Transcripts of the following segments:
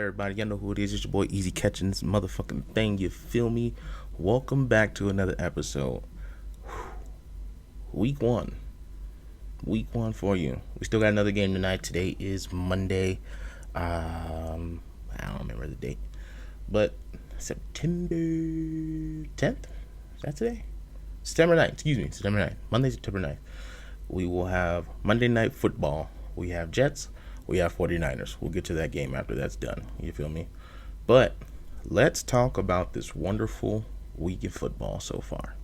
everybody? Y'all know who it is. It's your boy Easy catching this motherfucking thing. You feel me? Welcome back to another episode. Week one. Week one for you. We still got another game tonight. Today is Monday. I don't remember the date. But September 10th? Is that today? September 9th. Excuse me. September 9th. Monday, September 9th. We will have Monday Night Football. We have Jets. We have 49ers. We'll get to that game after that's done. You feel me? But let's talk about this wonderful week in football so far.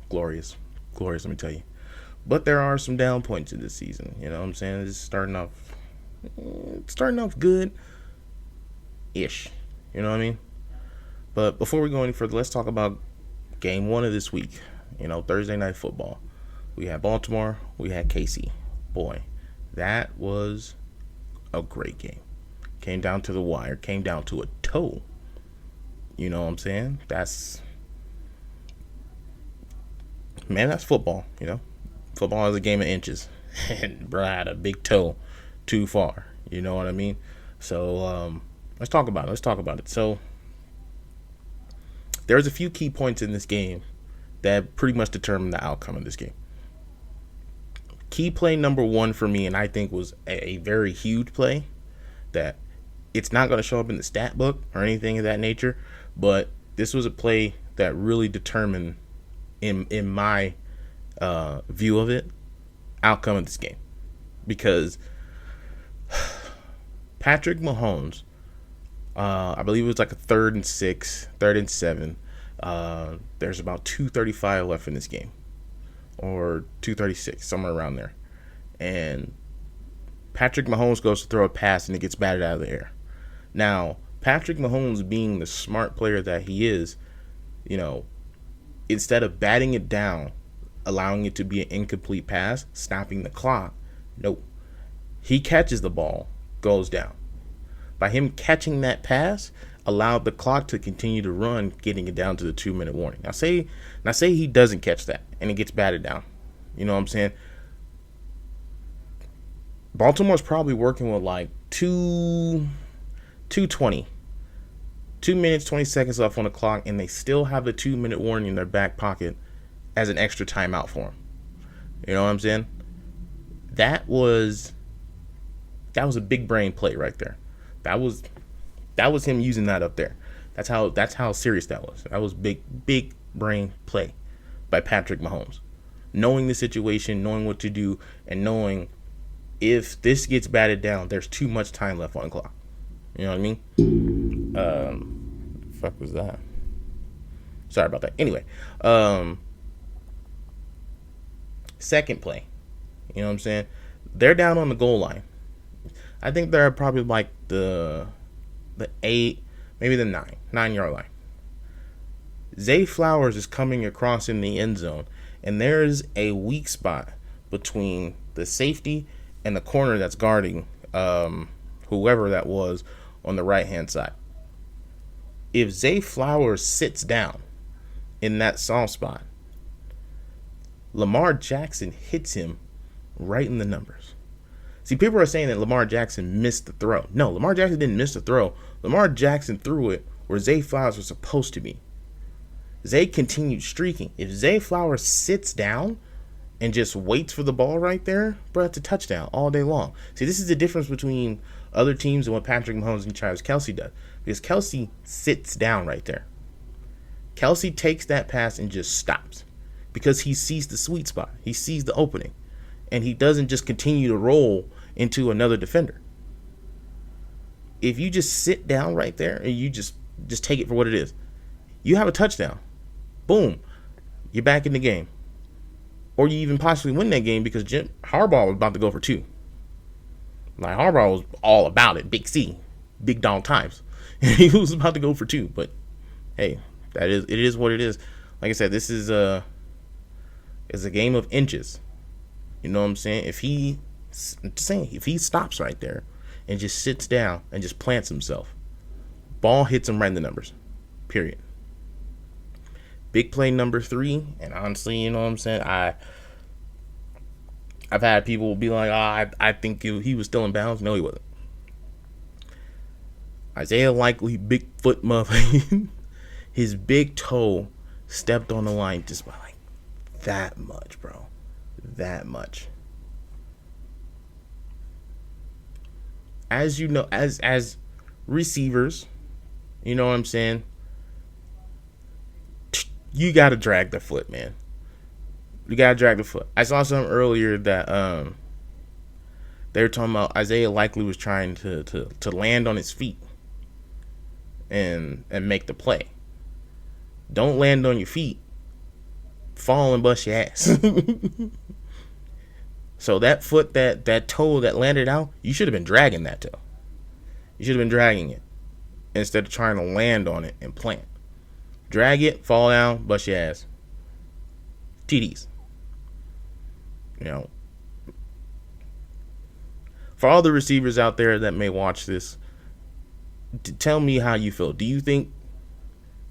Glorious. Glorious, let me tell you. But there are some down points in this season. You know what I'm saying? It's starting off good-ish. You know what I mean? But before we go any further, let's talk about game one of this week. You know, Thursday Night Football. We had Baltimore. We had KC. Boy, that was a great game. Came down to the wire. Came down to a toe. You know what I'm saying? That's football, you know? Football is a game of inches. And bro, I had a big toe too far. You know what I mean? So, let's talk about it. So, there's a few key points in this game that pretty much determine the outcome of this game. Key play number one for me, and I think was a very huge play that it's not going to show up in the stat book or anything of that nature, but this was a play that really determined, in my view of it, outcome of this game. Because Patrick Mahomes, I believe it was like a 3rd and 6, 3rd and 7. There's about 2:35 left in this game, or 2:36, somewhere around there. And Patrick Mahomes goes to throw a pass and it gets batted out of the air. Now, Patrick Mahomes, being the smart player that he is, you know, instead of batting it down, allowing it to be an incomplete pass, stopping the clock, nope. He catches the ball, goes down. By him catching that pass, allowed the clock to continue to run, getting it down to the 2-minute warning. Now say he doesn't catch that and it gets batted down. You know what I'm saying? Baltimore's probably working with like 2:20. 2 minutes, 20 seconds left on the clock, and they still have the 2-minute warning in their back pocket as an extra timeout for them. You know what I'm saying? That was a big brain play right there. That was him using that up there. That's how serious that was. That was big brain play by Patrick Mahomes. Knowing the situation, knowing what to do, and knowing if this gets batted down, there's too much time left on the clock. You know what I mean? Fuck was that? Sorry about that. Anyway, second play. You know what I'm saying? They're down on the goal line. I think they're probably like the 8, maybe the 9-yard line. Zay Flowers is coming across in the end zone, and there's a weak spot between the safety and the corner that's guarding whoever that was on the right-hand side. If Zay Flowers sits down in that soft spot, Lamar Jackson hits him right in the numbers. See, people are saying that Lamar Jackson missed the throw. No, Lamar Jackson didn't miss the throw. Lamar Jackson threw it where Zay Flowers was supposed to be. Zay continued streaking. If Zay Flowers sits down and just waits for the ball right there, bro, that's a touchdown all day long. See, this is the difference between other teams and what Patrick Mahomes and Travis Kelce does. Because Kelce sits down right there. Kelce takes that pass and just stops. Because he sees the sweet spot. He sees the opening. And he doesn't just continue to roll into another defender. If you just sit down right there and you just take it for what it is, you have a touchdown. Boom. You're back in the game. Or you even possibly win that game because Jim Harbaugh was about to go for 2. Like, Harbaugh was all about it. Big C. Big dog times. He was about to go for 2. But, hey, it is what it is. Like I said, this is a game of inches. You know what I'm saying? If he stops right there and just sits down and just plants himself, ball hits him right in the numbers. Period. Big play number 3, and honestly, you know what I'm saying? I I've had people be like, I think he was still in bounds. No, he wasn't. Isaiah Likely, big foot motherfucker. His big toe stepped on the line just by like that much, bro. That much. As you know, as receivers, you know what I'm saying? You gotta drag the foot, man. You gotta drag the foot. I saw something earlier that they were talking about Isaiah Likely was trying to land on his feet and make the play. Don't land on your feet. Fall and bust your ass. So that foot, that toe that landed out, you should have been dragging that toe. You should have been dragging it instead of trying to land on it and plant. Drag it, fall down, bust your ass. TDs. You know, for all the receivers out there that may watch this, tell me how you feel. Do you think,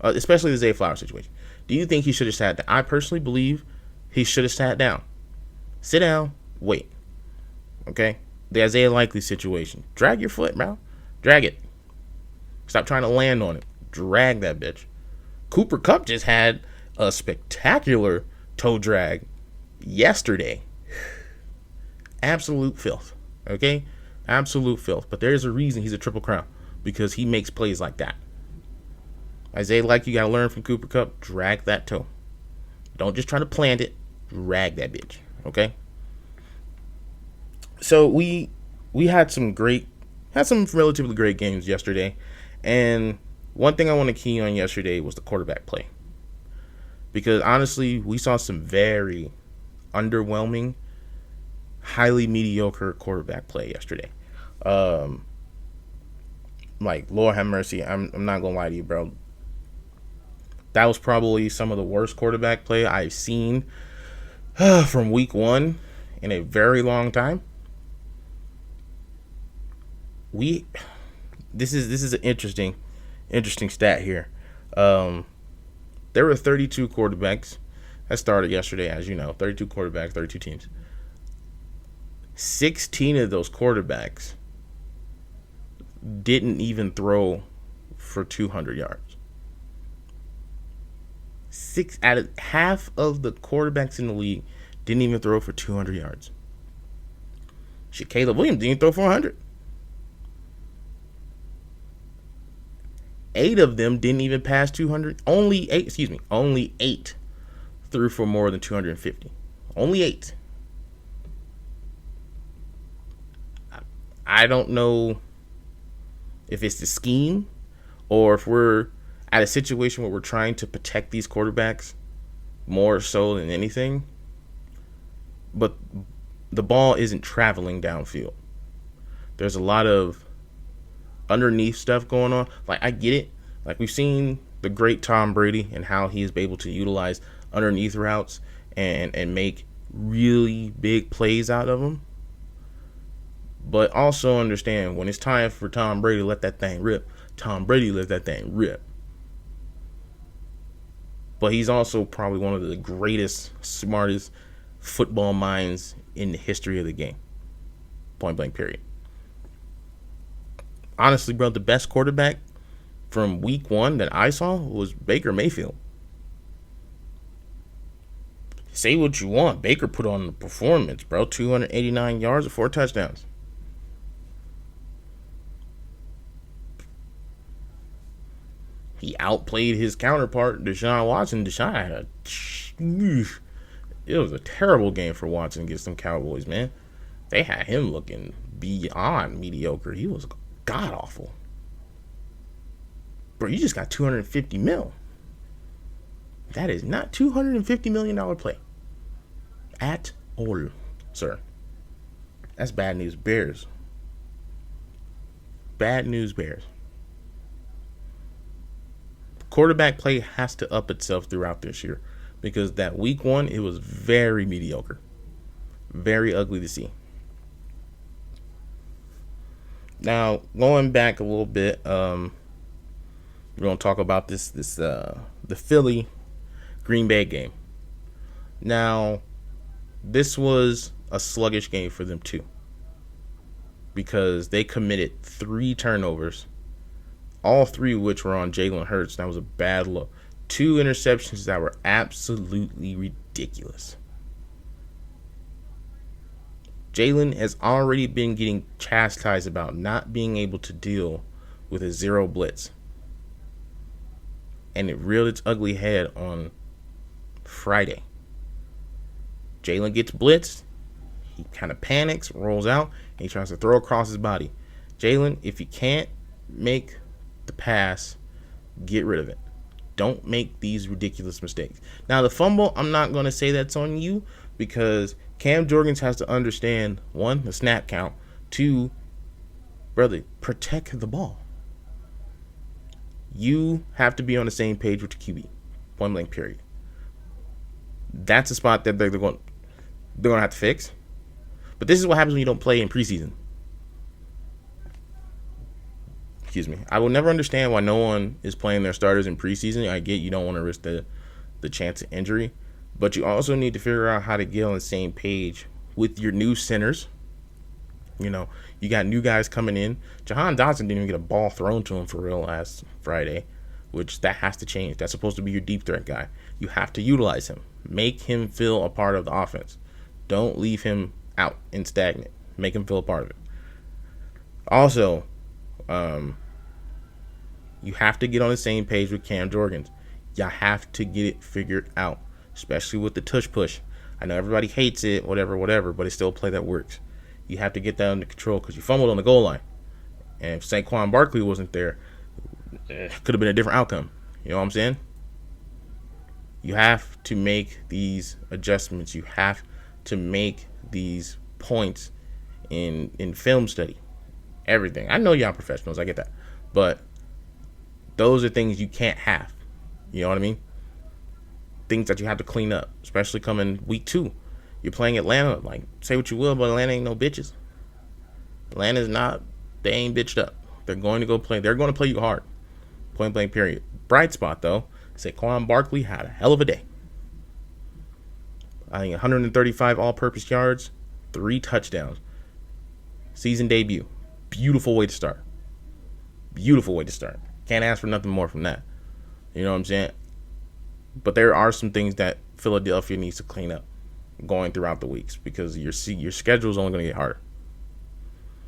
especially the Zay Flowers situation, do you think he should have sat down? I personally believe he should have sat down. Sit down, wait. Okay? The Isaiah Likely situation. Drag your foot, bro. Drag it. Stop trying to land on it. Drag that bitch. Cooper Kupp just had a spectacular toe drag yesterday. Absolute filth. Okay? Absolute filth. But there's a reason he's a Triple Crown. Because he makes plays like that. Isaiah Likely, you gotta learn from Cooper Kupp. Drag that toe. Don't just try to plant it. Drag that bitch. Okay? So we had some relatively great games yesterday. And one thing I want to key on yesterday was the quarterback play. Because honestly, we saw some very underwhelming, highly mediocre quarterback play yesterday. Like, Lord have mercy, I'm not gonna lie to you, bro. That was probably some of the worst quarterback play I've seen from week 1 in a very long time. This is an interesting stat here. There were 32 quarterbacks that started yesterday, as you know. 32 quarterbacks, 32 teams. 16 of those quarterbacks didn't even throw for 200 yards. Out of half of the quarterbacks in the league didn't even throw for 200 yards. Shit, Caleb Williams didn't throw for 100. 8 of them didn't even pass 200. Only 8 threw for more than 250. Only 8. I don't know if it's the scheme or if we're at a situation where we're trying to protect these quarterbacks more so than anything. But the ball isn't traveling downfield. There's a lot of underneath stuff going on. Like, I get it. Like, we've seen the great Tom Brady and how he is able to utilize underneath routes and make really big plays out of them. But also understand, when it's time for Tom Brady to let that thing rip, Tom Brady let that thing rip. But he's also probably one of the greatest, smartest football minds in the history of the game. Point blank, period. Honestly, bro, the best quarterback from week 1 that I saw was Baker Mayfield. Say what you want. Baker put on the performance, bro. 289 yards and 4 touchdowns. He outplayed his counterpart, Deshaun Watson. Deshaun had it was a terrible game for Watson against them Cowboys, man. They had him looking beyond mediocre. He was god-awful. Bro, you just got $250 million. That is not $250 million play. At all, sir. That's bad news Bears. Bad news Bears. Quarterback play has to up itself throughout this year, because that week 1, it was very mediocre. Very ugly to see. Now, going back a little bit, we're going to talk about the Philly Green Bay game. Now, This was a sluggish game for them too, because they committed 3 turnovers, all 3 of which were on Jalen Hurts. That was a bad look. 2 interceptions that were absolutely ridiculous. Jalen has already been getting chastised about not being able to deal with a 0 blitz. And it reared its ugly head on Friday. Jalen gets blitzed. He kind of panics, rolls out, and he tries to throw across his body. Jalen, if you can't make the pass, get rid of it. Don't make these ridiculous mistakes. Now, the fumble, I'm not going to say that's on you, because Cam Jorgens has to understand, 1, the snap count, 2, brother, protect the ball. You have to be on the same page with the QB. Point blank, period. That's a spot that they're going to have to fix. But this is what happens when you don't play in preseason. Excuse me. I will never understand why no one is playing their starters in preseason. I get you don't want to risk the chance of injury, but you also need to figure out how to get on the same page with your new centers. You know, you got new guys coming in. Jahan Dotson didn't even get a ball thrown to him for real last Friday, which that has to change. That's supposed to be your deep threat guy. You have to utilize him. Make him feel a part of the offense. Don't leave him out and stagnant. Make him feel a part of it. Also, you have to get on the same page with Cam Jorgens. You have to get it figured out, especially with the tush push. I know everybody hates it, whatever, but it's still a play that works. You have to get that under control, because you fumbled on the goal line. And if Saquon Barkley wasn't there, it could have been a different outcome. You know what I'm saying? You have to make these adjustments. You have to make these points in film study. Everything. I know y'all professionals. I get that. But those are things you can't have. You know what I mean? Things that you have to clean up, especially coming week 2. You're playing Atlanta. Like, say what you will, but Atlanta ain't no bitches. Atlanta's not. They ain't bitched up. They're going to go play. They're going to play you hard. Point blank, period. Bright spot, though. Saquon Barkley had a hell of a day. I think 135 all-purpose yards, 3 touchdowns. Season debut. Beautiful way to start. Beautiful way to start. Can't ask for nothing more from that. You know what I'm saying? But there are some things that Philadelphia needs to clean up going throughout the weeks, because your schedule is only going to get harder.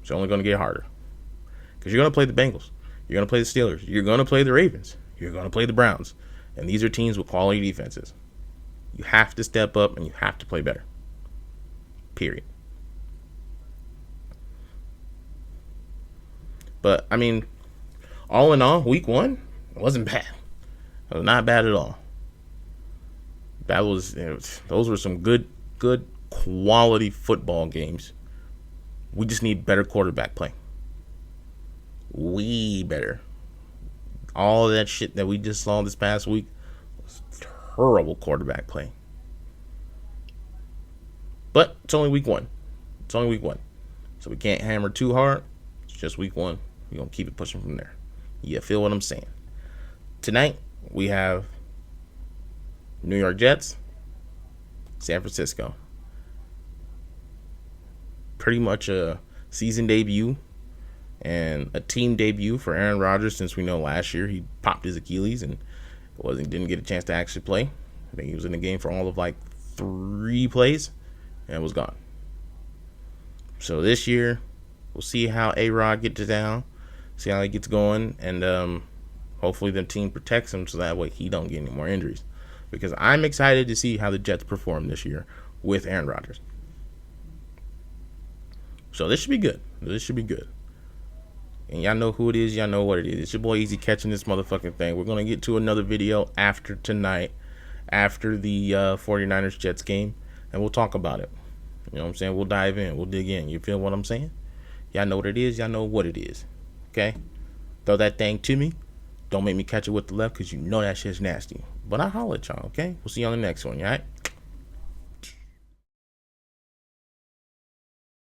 It's only going to get harder. Because you're going to play the Bengals. You're going to play the Steelers. You're going to play the Ravens. You're going to play the Browns. And these are teams with quality defenses. You have to step up and you have to play better. Period. But, I mean, all in all, week 1, it wasn't bad. It was not bad at all. Those were some good quality football games. We just need better quarterback play. Way better. All of that shit that we just saw this past week was terrible quarterback play. But it's only week 1. It's only week 1. So we can't hammer too hard. It's just week 1. We're going to keep it pushing from there. You feel what I'm saying? Tonight, we have New York Jets, San Francisco. Pretty much a season debut and a team debut for Aaron Rodgers, since we know last year he popped his Achilles and didn't get a chance to actually play. I think he was in the game for all of like 3 plays and was gone. So this year, we'll see how A-Rod gets down, see how he gets going, and hopefully the team protects him so that way he don't get any more injuries. Because I'm excited to see how the Jets perform this year with Aaron Rodgers. So this should be good. This should be good. And y'all know who it is. Y'all know what it is. It's your boy Easy catching this motherfucking thing. We're going to get to another video after tonight, after the 49ers Jets game, and we'll talk about it. You know what I'm saying? We'll dive in. We'll dig in. You feel what I'm saying? Y'all know what it is. Y'all know what it is. Okay? Throw that thing to me. Don't make me catch it with the left, because you know that shit's nasty. But I'll holler at y'all, okay? We'll see you on the next one, all right?